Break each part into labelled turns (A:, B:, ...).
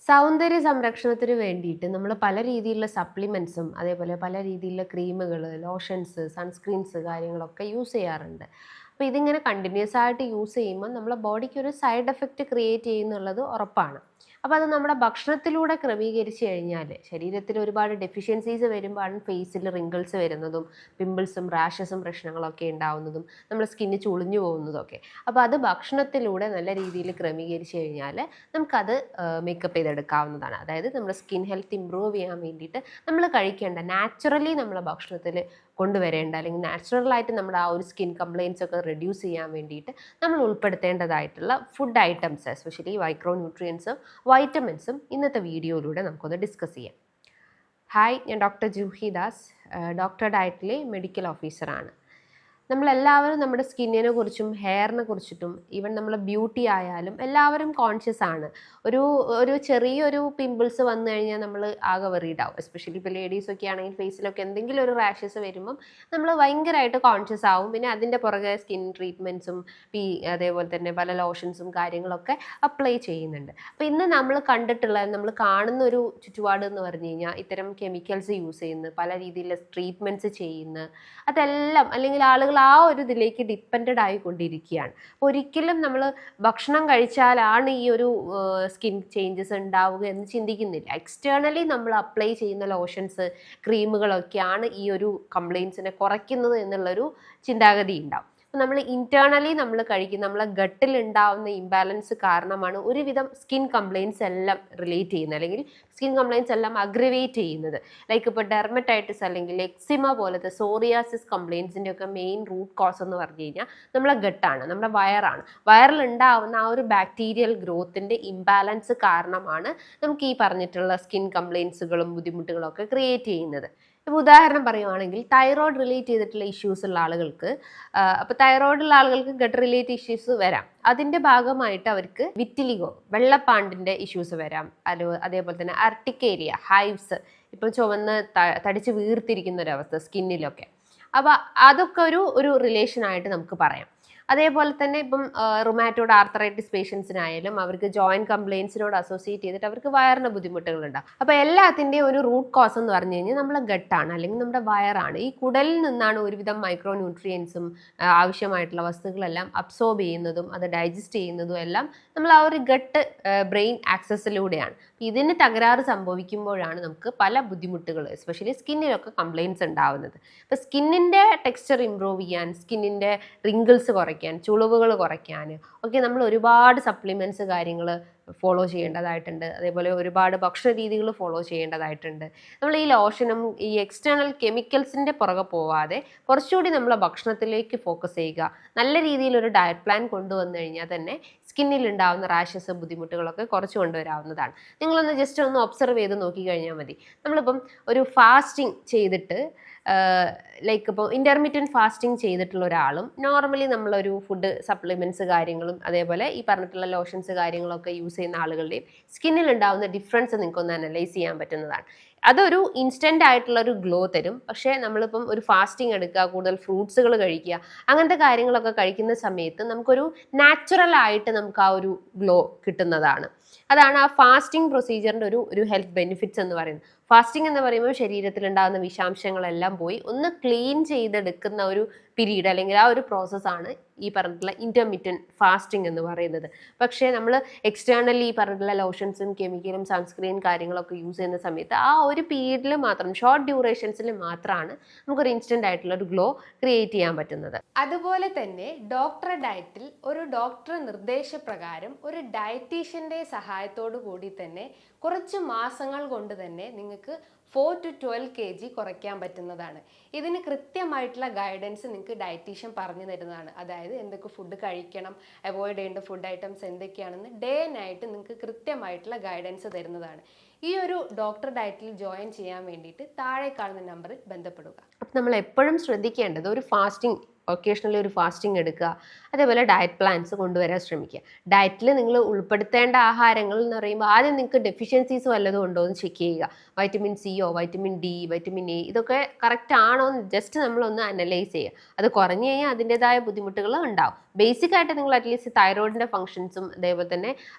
A: സൗന്ദര്യ സംരക്ഷണത്തിന് വേണ്ടിയിട്ട് നമ്മൾ പല രീതിയിലുള്ള സപ്ലിമെൻറ്റ്സും അതേപോലെ പല രീതിയിലുള്ള ക്രീമുകൾ, ലോഷൻസ്, സൺസ്ക്രീൻസ് കാര്യങ്ങളൊക്കെ യൂസ് ചെയ്യാറുണ്ട്. അപ്പോൾ ഇതിങ്ങനെ കണ്ടിന്യൂസ് ആയിട്ട് യൂസ് ചെയ്യുമ്പോൾ നമ്മളെ ബോഡിക്ക് ഒരു സൈഡ് എഫക്റ്റ് ക്രിയേറ്റ് ചെയ്യുന്നുള്ളത് ഉറപ്പാണ്. അപ്പോൾ അത് നമ്മുടെ ഭക്ഷണത്തിലൂടെ ക്രമീകരിച്ച് കഴിഞ്ഞാൽ ശരീരത്തിൽ ഒരുപാട് ഡെഫിഷ്യൻസീസ് വരുമ്പോഴാണ് ഫേസിൽ റിങ്കിൾസ് വരുന്നതും പിമ്പിൾസും റാഷസും പ്രശ്നങ്ങളൊക്കെ ഉണ്ടാവുന്നതും നമ്മുടെ സ്കിന്ന് ചുളിഞ്ഞു പോകുന്നതൊക്കെ. അപ്പോൾ അത് ഭക്ഷണത്തിലൂടെ നല്ല രീതിയിൽ ക്രമീകരിച്ച് കഴിഞ്ഞാൽ നമുക്കത് മേക്കപ്പ് ചെയ്തെടുക്കാവുന്നതാണ്. അതായത് നമ്മുടെ സ്കിൻ ഹെൽത്ത് ഇമ്പ്രൂവ് ചെയ്യാൻ വേണ്ടിയിട്ട് നമ്മൾ കഴിക്കേണ്ട നാച്ചുറലി നമ്മളെ ഭക്ഷണത്തിൽ കൊണ്ടുവരേണ്ട അല്ലെങ്കിൽ നാച്ചുറലായിട്ട് നമ്മുടെ ആ ഒരു സ്കിൻ കംപ്ലയിൻസ് ഒക്കെ റെഡ്യൂസ് ചെയ്യാൻ വേണ്ടിയിട്ട് നമ്മൾ ഉൾപ്പെടുത്തേണ്ടതായിട്ടുള്ള ഫുഡ് ഐറ്റംസ്, എസ്പെഷ്യലി മൈക്രോ ന്യൂട്രിയൻസും വൈറ്റമിൻസും ഇന്നത്തെ വീഡിയോയിലൂടെ നമുക്കൊന്ന് ഡിസ്കസ് ചെയ്യാം. ഹായ്, ഞാൻ ഡോക്ടർ ജൂഹി ദാസ്, ഡോക്ടർ ഡയറ്റിലെ മെഡിക്കൽ ഓഫീസറാണ്. നമ്മളെല്ലാവരും നമ്മുടെ സ്കിന്നിനെ കുറിച്ചും ഹെയറിനെ കുറിച്ചിട്ടും ഈവൻ നമ്മളെ ബ്യൂട്ടി ആയാലും എല്ലാവരും കോൺഷ്യസ് ആണ്. ഒരു ചെറിയൊരു പിമ്പിൾസ് വന്നു കഴിഞ്ഞാൽ നമ്മൾ ആകെ വെറീഡാവും. എസ്പെഷ്യലി ഇപ്പോൾ ലേഡീസൊക്കെ ആണെങ്കിൽ ഫേസിലൊക്കെ എന്തെങ്കിലും ഒരു റാഷസ് വരുമ്പം നമ്മൾ ഭയങ്കരമായിട്ട് കോൺഷ്യസ് ആവും. പിന്നെ അതിൻ്റെ പുറകെ സ്കിൻ ട്രീറ്റ്മെൻറ്റ്സും അതേപോലെ തന്നെ പല ലോഷൻസും കാര്യങ്ങളൊക്കെ അപ്ലൈ ചെയ്യുന്നുണ്ട്. അപ്പോൾ ഇന്ന് നമ്മൾ നമ്മൾ കാണുന്ന ഒരു ചുറ്റുപാട് എന്ന് പറഞ്ഞു കഴിഞ്ഞാൽ ഇത്തരം കെമിക്കൽസ് യൂസ് ചെയ്യുന്നു, പല രീതിയിലുള്ള ട്രീറ്റ്മെൻറ്റ്സ് ചെയ്യുന്നു, അതെല്ലാം അല്ലെങ്കിൽ ആളുകൾ ആ ഒരു ഇതിലേക്ക് ഡിപ്പെൻഡ് ആയിക്കൊണ്ടിരിക്കുകയാണ്. അപ്പോൾ ഒരിക്കലും നമ്മൾ ഭക്ഷണം കഴിച്ചാലാണ് ഈ ഒരു സ്കിൻ ചേഞ്ചസ് ഉണ്ടാവുക എന്ന് ചിന്തിക്കുന്നില്ല. എക്സ്റ്റേണലി നമ്മൾ അപ്ലൈ ചെയ്യുന്ന ലോഷൻസ്, ക്രീമുകളൊക്കെയാണ് ഈ ഒരു കംപ്ലയിൻസിനെ കുറയ്ക്കുന്നത് എന്നുള്ളൊരു ചിന്താഗതി ഉണ്ടാവും. നമ്മൾ ഇന്റേണലി നമ്മൾ കഴിക്കുന്ന നമ്മളെ ഗട്ടിൽ ഉണ്ടാവുന്ന ഇംബാലൻസ് കാരണമാണ് ഒരുവിധം സ്കിൻ കംപ്ലയിൻസ് എല്ലാം റിലേറ്റ് ചെയ്യുന്നത്, അല്ലെങ്കിൽ സ്കിൻ കംപ്ലയിൻസ് എല്ലാം അഗ്രവേറ്റ് ചെയ്യുന്നത്. ലൈക്ക് ഇപ്പോൾ ഡെർമറ്റൈറ്റിസ് അല്ലെങ്കിൽ എക്സിമ പോലത്തെ സോറിയാസിസ് കംപ്ലയിൻസിൻ്റെ ഒക്കെ മെയിൻ റൂട്ട് കോസ് എന്ന് പറഞ്ഞു കഴിഞ്ഞാൽ നമ്മളെ ഗട്ടാണ്, നമ്മുടെ വയറാണ്. വയറിൽ ഉണ്ടാവുന്ന ആ ഒരു ബാക്ടീരിയൽ ഗ്രോത്തിൻ്റെ ഇംബാലൻസ് കാരണമാണ് നമുക്ക് ഈ പറഞ്ഞിട്ടുള്ള സ്കിൻ കംപ്ലയിൻസുകളും ബുദ്ധിമുട്ടുകളും ഒക്കെ ക്രിയേറ്റ് ചെയ്യുന്നത്. ഇപ്പോൾ ഉദാഹരണം പറയുവാണെങ്കിൽ തൈറോയ്ഡ് റിലേറ്റ് ചെയ്തിട്ടുള്ള ഇഷ്യൂസ് ഉള്ള ആളുകൾക്ക്, അപ്പോൾ തൈറോയ്ഡുള്ള ആളുകൾക്ക് ഗട്ട് റിലേറ്റഡ് ഇഷ്യൂസ് വരാം. അതിൻ്റെ ഭാഗമായിട്ട് അവർക്ക് വിറ്റിലിഗോ, വെള്ളപ്പാണ്ടിൻ്റെ ഇഷ്യൂസ് വരാം. അതേപോലെ തന്നെ അർട്ടിക്കേരിയ, ഹൈവ്സ്, ഇപ്പം ചുവന്ന് തടിച്ച് വീർത്തിരിക്കുന്ന ഒരവസ്ഥ സ്കിന്നിലൊക്കെ. അപ്പോൾ അതൊക്കെ ഒരു റിലേഷനായിട്ട് നമുക്ക് പറയാം. അതേപോലെ തന്നെ ഇപ്പം റുമാറ്റോയ്ഡ് ആർത്രൈറ്റിസ് പേഷ്യൻസിനായാലും അവർക്ക് ജോയിൻറ്റ് കംപ്ലയിൻസിനോട് അസോസിയേറ്റ് ചെയ്തിട്ട് അവർക്ക് വയറിന് ബുദ്ധിമുട്ടുകളുണ്ടാകും. അപ്പോൾ എല്ലാത്തിൻ്റെയും ഒരു റൂട്ട് കോസ് എന്ന് പറഞ്ഞു കഴിഞ്ഞാൽ നമ്മളെ ഗട്ടാണ് അല്ലെങ്കിൽ നമ്മുടെ വയറാണ്. ഈ കുടലിൽ നിന്നാണ് ഒരുവിധം മൈക്രോ ന്യൂട്രിയൻസും ആവശ്യമായിട്ടുള്ള വസ്തുക്കളെല്ലാം അബ്സോർബ് ചെയ്യുന്നതും അത് ഡൈജസ്റ്റ് ചെയ്യുന്നതും എല്ലാം നമ്മൾ ആ ഒരു ഗട്ട് ബ്രെയിൻ ആക്സസിലൂടെയാണ്. ഇതിന് തകരാറ് സംഭവിക്കുമ്പോഴാണ് നമുക്ക് പല ബുദ്ധിമുട്ടുകൾ, എസ്പെഷ്യലി സ്കിന്നിലൊക്കെ കംപ്ലയിൻസ് ഉണ്ടാവുന്നത്. ഇപ്പോൾ സ്കിന്നിൻ്റെ ടെക്സ്ചർ ഇമ്പ്രൂവ് ചെയ്യാൻ, സ്കിന്നിൻ്റെ റിങ്കിൾസ് കുറയ്ക്കാൻ, ചുളിവുകൾ കുറയ്ക്കാൻ ഒക്കെ നമ്മൾ ഒരുപാട് സപ്ലിമെൻറ്റ്സ് കാര്യങ്ങൾ ഫോളോ ചെയ്യേണ്ടതായിട്ടുണ്ട്. അതേപോലെ ഒരുപാട് ഭക്ഷണ രീതികൾ ഫോളോ ചെയ്യേണ്ടതായിട്ടുണ്ട്. നമ്മൾ ഈ ലോഷനും ഈ എക്സ്റ്റേണൽ കെമിക്കൽസിൻ്റെ പുറകെ പോവാതെ കുറച്ചുകൂടി നമ്മളെ ഭക്ഷണത്തിലേക്ക് ഫോക്കസ് ചെയ്യുക. നല്ല രീതിയിലൊരു ഡയറ്റ് പ്ലാൻ കൊണ്ടുവന്നു കഴിഞ്ഞാൽ തന്നെ സ്കിന്നിൽ ഉണ്ടാകുന്ന റാഷസ്, ബുദ്ധിമുട്ടുകളൊക്കെ കുറച്ച് കൊണ്ടുവരാവുന്നതാണ്. നിങ്ങളൊന്ന് ജസ്റ്റ് ഒന്ന് ഒബ്സർവ് ചെയ്ത് നോക്കിക്കഴിഞ്ഞാൽ മതി. നമ്മളിപ്പം ഒരു ഫാസ്റ്റിംഗ് ചെയ്തിട്ട് ലൈക്ക് ഇപ്പോൾ ഇൻ്റർമീഡിയറ്റ് ഫാസ്റ്റിംഗ് ചെയ്തിട്ടുള്ള ഒരാളും നോർമലി നമ്മളൊരു ഫുഡ് സപ്ലിമെൻറ്റ്സ് കാര്യങ്ങളും അതേപോലെ ഈ പറഞ്ഞിട്ടുള്ള ലോഷൻസ് കാര്യങ്ങളൊക്കെ യൂസ് ചെയ്യുന്ന ആളുകളുടെയും സ്കിന്നിൽ ഉണ്ടാകുന്ന ഡിഫറൻസ് നിങ്ങൾക്കൊന്ന് അനലൈസ് ചെയ്യാൻ പറ്റുന്നതാണ്. അതൊരു ഇൻസ്റ്റൻ്റ് ആയിട്ടുള്ള ഒരു ഗ്ലോ തരും. പക്ഷേ നമ്മളിപ്പം ഒരു ഫാസ്റ്റിംഗ് എടുക്കുക, കൂടുതൽ ഫ്രൂട്ട്സുകൾ കഴിക്കുക, അങ്ങനത്തെ കാര്യങ്ങളൊക്കെ കഴിക്കുന്ന സമയത്ത് നമുക്കൊരു നാച്ചുറലായിട്ട് നമുക്ക് ആ ഒരു ഗ്ലോ കിട്ടുന്നതാണ്. അതാണ് ആ ഫാസ്റ്റിംഗ് പ്രൊസീജിയറിൻ്റെ ഒരു ഹെൽത്ത് ബെനിഫിറ്റ്സ് എന്ന് പറയുന്നത്. ഫാസ്റ്റിംഗ് എന്ന് പറയുമ്പോൾ ശരീരത്തിലുണ്ടാകുന്ന വിഷാംശങ്ങളെല്ലാം പോയി ഒന്ന് ക്ലീൻ ചെയ്തെടുക്കുന്ന ഒരു പീരീഡ് അല്ലെങ്കിൽ ആ ഒരു പ്രോസസ്സാണ് ഈ പറഞ്ഞിട്ടുള്ള ഇൻ്റർമീഡിയറ്റ് ഫാസ്റ്റിംഗ് എന്ന് പറയുന്നത്. പക്ഷേ നമ്മൾ എക്സ്റ്റേണലി ഈ പറഞ്ഞിട്ടുള്ള ലോഷൻസും കെമിക്കലും സൺസ്ക്രീൻ കാര്യങ്ങളൊക്കെ യൂസ് ചെയ്യുന്ന സമയത്ത് ആ ഒരു പീരീഡിൽ മാത്രം, ഷോർട്ട് ഡ്യൂറേഷൻസിൽ മാത്രമാണ് നമുക്കൊരു ഇൻസ്റ്റൻ്റ് ആയിട്ടുള്ള ഒരു ഗ്ലോ ക്രിയേറ്റ് ചെയ്യാൻ പറ്റുന്നത്. അതുപോലെ തന്നെ ഡോക്ടർ ഡയറ്റിൽ ഒരു ഡോക്ടർ നിർദ്ദേശപ്രകാരം ഒരു ഡയറ്റീഷ്യൻ്റെ സഹായത്തോടു കൂടി തന്നെ കുറച്ച് മാസങ്ങൾ കൊണ്ട് തന്നെ നിങ്ങൾക്ക് 4 to 12 kg കുറയ്ക്കാൻ പറ്റുന്നതാണ്. ഇതിന് കൃത്യമായിട്ടുള്ള ഗൈഡൻസ് നിങ്ങൾക്ക് ഡയറ്റീഷ്യൻ പറഞ്ഞു തരുന്നതാണ്. അതായത് എന്തൊക്കെ ഫുഡ് കഴിക്കണം, അവോയ്ഡ് ചെയ്യേണ്ട ഫുഡ് ഐറ്റംസ് എന്തൊക്കെയാണെന്ന് ഡേ നൈറ്റ് നിങ്ങൾക്ക് കൃത്യമായിട്ടുള്ള ഗൈഡൻസ് തരുന്നതാണ്. ഈ ഒരു ഡോക്ടർ ഡയറ്റിൽ ജോയിൻ ചെയ്യാൻ വേണ്ടിയിട്ട് താഴെ കാണുന്ന നമ്പറിൽ ബന്ധപ്പെടുക. അപ്പം നമ്മൾ എപ്പോഴും ശ്രദ്ധിക്കേണ്ടത് ഒരു ഫാസ്റ്റിംഗ്, ഒക്കേഷണലി ഒരു ഫാസ്റ്റിംഗ് എടുക്കുക, അതേപോലെ ഡയറ്റ് പ്ലാൻസ് കൊണ്ടുവരാൻ ശ്രമിക്കുക. ഡയറ്റിൽ നിങ്ങൾ ഉൾപ്പെടുത്തേണ്ട ആഹാരങ്ങൾ എന്ന് പറയുമ്പോൾ ആദ്യം നിങ്ങൾക്ക് ഡെഫിഷ്യൻസീസ് വല്ലതും ഉണ്ടോ എന്ന് ചെക്ക് ചെയ്യുക. വൈറ്റമിൻ സിയോ വൈറ്റമിൻ ഡി, വൈറ്റമിൻ എ ഇതൊക്കെ കറക്റ്റ് ആണോ എന്ന് ജസ്റ്റ് നമ്മളൊന്ന് അനലൈസ് ചെയ്യുക. അത് കുറഞ്ഞു കഴിഞ്ഞാൽ അതിൻ്റെതായ ബുദ്ധിമുട്ടുകൾ ഉണ്ടാവും. ബേസിക് ആയിട്ട് നിങ്ങൾ അറ്റ്ലീസ്റ്റ് തൈറോയിഡിൻ്റെ ഫംഗ്ഷൻസും അതേപോലെ തന്നെ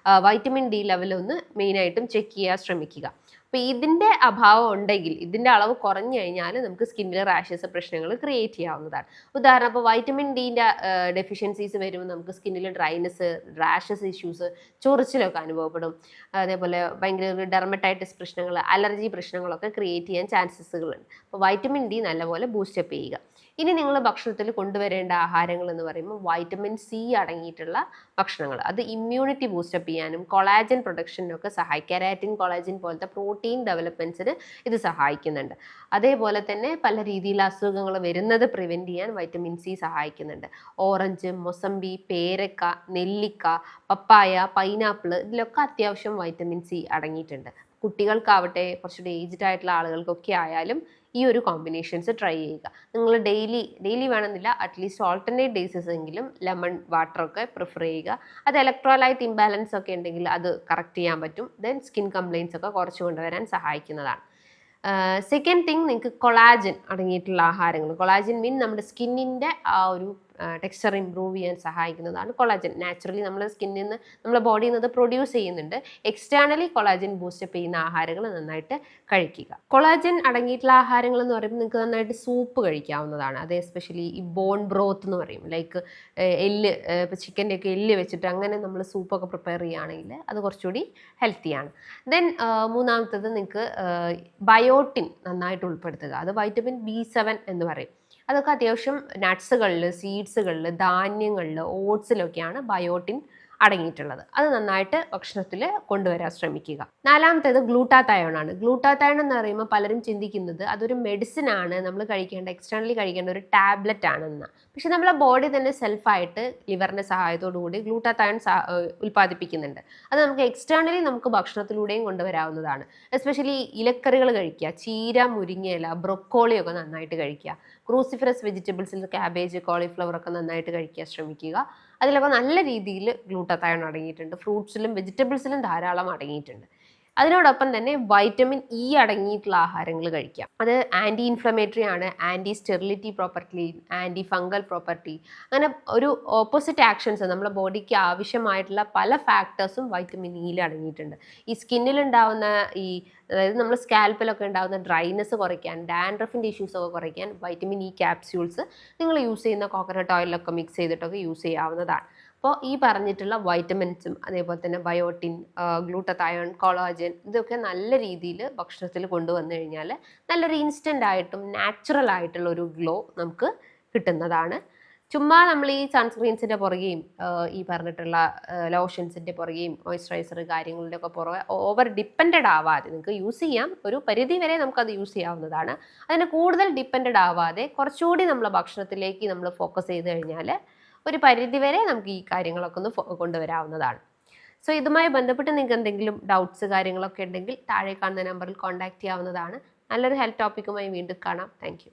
A: വൈറ്റമിൻ ഡി ലെവലൊന്ന് മെയിനായിട്ടും ചെക്ക് ചെയ്യാൻ ശ്രമിക്കുക. അപ്പോൾ ഇതിൻ്റെ അഭാവം ഉണ്ടെങ്കിൽ, ഇതിൻ്റെ അളവ് കുറഞ്ഞു കഴിഞ്ഞാൽ നമുക്ക് സ്കിന്നിൽ റാഷസ് പ്രശ്നങ്ങൾ ക്രിയേറ്റ് ചെയ്യാവുന്നതാണ്. ഉദാഹരണം, ഇപ്പോൾ വൈറ്റമിൻ ഡിൻ്റെ ഡെഫിഷ്യൻസീസ് വരുമ്പോൾ നമുക്ക് സ്കിന്നിൽ ഡ്രൈനെസ്, റാഷസ് ഇഷ്യൂസ്, ചൊറിച്ചിലൊക്കെ അനുഭവപ്പെടും. അതേപോലെ ഭയങ്കര ഡെർമറ്റൈറ്റിസ് പ്രശ്നങ്ങൾ, അലർജി പ്രശ്നങ്ങളൊക്കെ ക്രിയേറ്റ് ചെയ്യാൻ ചാൻസസുകളുണ്ട്. അപ്പോൾ വൈറ്റമിൻ ഡി നല്ലപോലെ ബൂസ്റ്റപ്പ് ചെയ്യുക. ഇനി നിങ്ങൾ ഭക്ഷണത്തിൽ കൊണ്ടുവരേണ്ട ആഹാരങ്ങൾ എന്ന് പറയുമ്പോൾ വൈറ്റമിൻ സി അടങ്ങിയിട്ടുള്ള ഭക്ഷണങ്ങൾ. അത് ഇമ്മ്യൂണിറ്റി ബൂസ്റ്റപ്പ് ചെയ്യാനും കൊളാജൻ പ്രൊഡക്ഷനൊക്കെ സഹായിക്കും. കെരാറ്റിൻ, കൊളാജൻ പോലത്തെ പ്രോട്ടീൻ ഡെവലപ്മെൻറ്റ്സിന് ഇത് സഹായിക്കുന്നുണ്ട്. അതേപോലെ തന്നെ പല രീതിയിലുള്ള അസുഖങ്ങൾ വരുന്നത് പ്രിവെൻറ്റ് ചെയ്യാൻ വൈറ്റമിൻ സി സഹായിക്കുന്നുണ്ട്. ഓറഞ്ച്, മൊസമ്പി, പേരക്ക, നെല്ലിക്ക, പപ്പായ, പൈനാപ്പിൾ, ഇതിലൊക്കെ അത്യാവശ്യം വൈറ്റമിൻ സി അടങ്ങിയിട്ടുണ്ട്. കുട്ടികൾക്കാവട്ടെ, കുറച്ചുകൂടി ഏജ്ഡ് ആയിട്ടുള്ള ആളുകൾക്കൊക്കെ ആയാലും ഈ ഒരു കോമ്പിനേഷൻസ് ട്രൈ ചെയ്യുക. നിങ്ങൾ ഡെയിലി വേണമെന്നില്ല, അറ്റ്ലീസ്റ്റ് ഓൾട്ടർനേറ്റ് ഡേയ്സസ് എങ്കിലും ലെമൺ വാട്ടറൊക്കെ പ്രിഫർ ചെയ്യുക. അത് ഇലക്ട്രോലൈറ്റ് ഇംബാലൻസ് ഒക്കെ ഉണ്ടെങ്കിൽ അത് കറക്റ്റ് ചെയ്യാൻ പറ്റും. ദെൻ സ്കിൻ കംപ്ലയിൻസ് ഒക്കെ കുറച്ച് കൊണ്ടുവരാൻ സഹായിക്കുന്നതാണ്. സെക്കൻഡ് തിങ്, നിങ്ങൾക്ക് കൊളാജൻ അടങ്ങിയിട്ടുള്ള ആഹാരങ്ങൾ. കൊളാജൻ മീൻ നമ്മുടെ സ്കിന്നിൻ്റെ ആ ഒരു ടെക്സ്ചർ ഇമ്പ്രൂവ് ചെയ്യാൻ സഹായിക്കുന്നതാണ് കൊളാജൻ. നാച്ചുറലി നമ്മുടെ സ്കിന്നിൽ നിന്ന്, നമ്മുടെ ബോഡിയിൽ നിന്ന് പ്രൊഡ്യൂസ് ചെയ്യുന്നുണ്ട്. എക്സ്റ്റേണലി കൊളാജൻ ബൂസ്റ്റപ്പ് ചെയ്യുന്ന ആഹാരങ്ങൾ നന്നായിട്ട് കഴിക്കുക. കൊളാജൻ അടങ്ങിയിട്ടുള്ള ആഹാരങ്ങൾ എന്ന് പറയുമ്പോൾ നിങ്ങൾക്ക് നന്നായിട്ട് സൂപ്പ് കഴിക്കാവുന്നതാണ്. അത് എസ്പെഷ്യലി ഈ ബോൺ ബ്രോത്ത് എന്ന് പറയും, ലൈക്ക് എല്ല്, ഇപ്പോൾ ചിക്കൻ്റെ ഒക്കെ എല്ല് വെച്ചിട്ട് അങ്ങനെ നമ്മൾ സൂപ്പൊക്കെ പ്രിപ്പയർ ചെയ്യുകയാണെങ്കിൽ അത് കുറച്ചുകൂടി ഹെൽത്തിയാണ്. ദെൻ മൂന്നാമത്തത്, നിങ്ങൾക്ക് ബയോട്ടിൻ നന്നായിട്ട് ഉൾപ്പെടുത്തുക. അത് വൈറ്റമിൻ B7 എന്ന് പറയും. അതൊക്കെ അത്യാവശ്യം നട്ട്സുകളിൽ, സീഡ്സുകളിൽ, ധാന്യങ്ങളിൽ, ഓട്സിലൊക്കെയാണ് ബയോട്ടിൻ അടങ്ങിയിട്ടുള്ളത്. അത് നന്നായിട്ട് ഭക്ഷണത്തിൽ കൊണ്ടുവരാൻ ശ്രമിക്കുക. നാലാമത്തേത് ഗ്ലൂട്ടാത്തയോൺ ആണ്. ഗ്ലൂട്ടാത്തയോൺ എന്ന് പറയുമ്പോൾ പലരും ചിന്തിക്കുന്നത് അതൊരു മെഡിസിൻ ആണ്, നമ്മൾ കഴിക്കേണ്ട, എക്സ്റ്റേണലി കഴിക്കേണ്ട ഒരു ടാബ്ലറ്റ് ആണെന്ന്. പക്ഷെ നമ്മളെ ബോഡി തന്നെ സെൽഫായിട്ട് ലിവറിൻ്റെ സഹായത്തോടു കൂടി ഗ്ലൂട്ടാത്തയോൺ ഉൽപ്പാദിപ്പിക്കുന്നുണ്ട്. അത് നമുക്ക് എക്സ്റ്റേണലി നമുക്ക് ഭക്ഷണത്തിലൂടെയും കൊണ്ടുവരാവുന്നതാണ്. എസ്പെഷ്യലി ഇലക്കറികൾ കഴിക്കുക, ചീര, മുരിങ്ങയില, ബ്രൊക്കോളിയൊക്കെ നന്നായിട്ട് കഴിക്കുക. ക്രൂസിഫറസ് വെജിറ്റബിൾസിൽ ക്യാബേജ്, കോളിഫ്ലവർ ഒക്കെ നന്നായിട്ട് കഴിക്കാൻ ശ്രമിക്കുക. അതിലൊക്കെ നല്ല രീതിയിൽ ഗ്ലൂട്ടാത്തയോൺ അടങ്ങിയിട്ടുണ്ട്. ഫ്രൂട്ട്സിലും വെജിറ്റബിൾസിലും ധാരാളം അടങ്ങിയിട്ടുണ്ട്. അതിനോടൊപ്പം തന്നെ വൈറ്റമിൻ ഇ അടങ്ങിയിട്ടുള്ള ആഹാരങ്ങൾ കഴിക്കാം. അത് ആൻറ്റി ഇൻഫ്ലമേറ്ററി ആണ്, anti sterility property, anti fungal property, അങ്ങനെ ഒരു ഓപ്പോസിറ്റ് ആക്ഷൻസ്, നമ്മുടെ ബോഡിക്ക് ആവശ്യമായിട്ടുള്ള പല ഫാക്ടേഴ്സും വൈറ്റമിൻ ഇയിൽ അടങ്ങിയിട്ടുണ്ട്. ഈ സ്കിന്നിലുണ്ടാവുന്ന അതായത് നമ്മൾ സ്കാൽപ്പിലൊക്കെ ഉണ്ടാകുന്ന ഡ്രൈനെസ് കുറയ്ക്കാൻ, ഡാൻഡ്രഫിൻ്റെ ഇഷ്യൂസൊക്കെ കുറയ്ക്കാൻ വൈറ്റമിൻ ഇ ക്യാപ്സ്യൂൾസ് നിങ്ങൾ യൂസ് ചെയ്യുന്ന കോക്കനട്ട് ഓയിലൊക്കെ മിക്സ് ചെയ്തിട്ടൊക്കെ യൂസ് ചെയ്യാവുന്നതാണ്. അപ്പോൾ ഈ പറഞ്ഞിട്ടുള്ള വൈറ്റമിൻസും അതേപോലെ തന്നെ ബയോട്ടിൻ, ഗ്ലൂട്ടത്തയോൺ, കൊളാജൻ, ഇതൊക്കെ നല്ല രീതിയിൽ ഭക്ഷണത്തിൽ കൊണ്ടുവന്നു കഴിഞ്ഞാൽ നല്ലൊരു ഇൻസ്റ്റൻ്റ് ആയിട്ടും നാച്ചുറൽ ആയിട്ടുള്ള ഒരു ഗ്ലോ നമുക്ക് കിട്ടുന്നതാണ്. ചുമ്മാ നമ്മൾ ഈ സൺസ്ക്രീൻസിൻ്റെ പുറകെയും ഈ പറഞ്ഞിട്ടുള്ള ലോഷൻസിൻ്റെ പുറകെയും മോയ്സ്ചറൈസർ കാര്യങ്ങളുടെ ഒക്കെ പുറകെ ഓവർ ഡിപ്പെൻഡഡ് ആവാതെ നിങ്ങൾക്ക് യൂസ് ചെയ്യാം. ഒരു പരിധി വരെ നമുക്കത് യൂസ് ചെയ്യാവുന്നതാണ്. അതിന് കൂടുതൽ ഡിപ്പെൻഡഡ് ആവാതെ കുറച്ചുകൂടി നമ്മൾ ഭക്ഷണത്തിലേക്ക് നമ്മൾ ഫോക്കസ് ചെയ്ത് കഴിഞ്ഞാൽ ഒരു പരിധിവരെ നമുക്ക് ഈ കാര്യങ്ങളൊക്കെ ഒന്ന് കൊണ്ടുവരാവുന്നതാണ്. സോ ഇതുമായി ബന്ധപ്പെട്ട് നിങ്ങൾക്ക് എന്തെങ്കിലും ഡൗട്ട്സ് കാര്യങ്ങളൊക്കെ ഉണ്ടെങ്കിൽ താഴെ കാണുന്ന നമ്പറിൽ കോൺടാക്റ്റ് ചെയ്യാവുന്നതാണ്. നല്ലൊരു ഹെൽത്ത് ടോപ്പിക്കുമായി വീണ്ടും കാണാം. താങ്ക്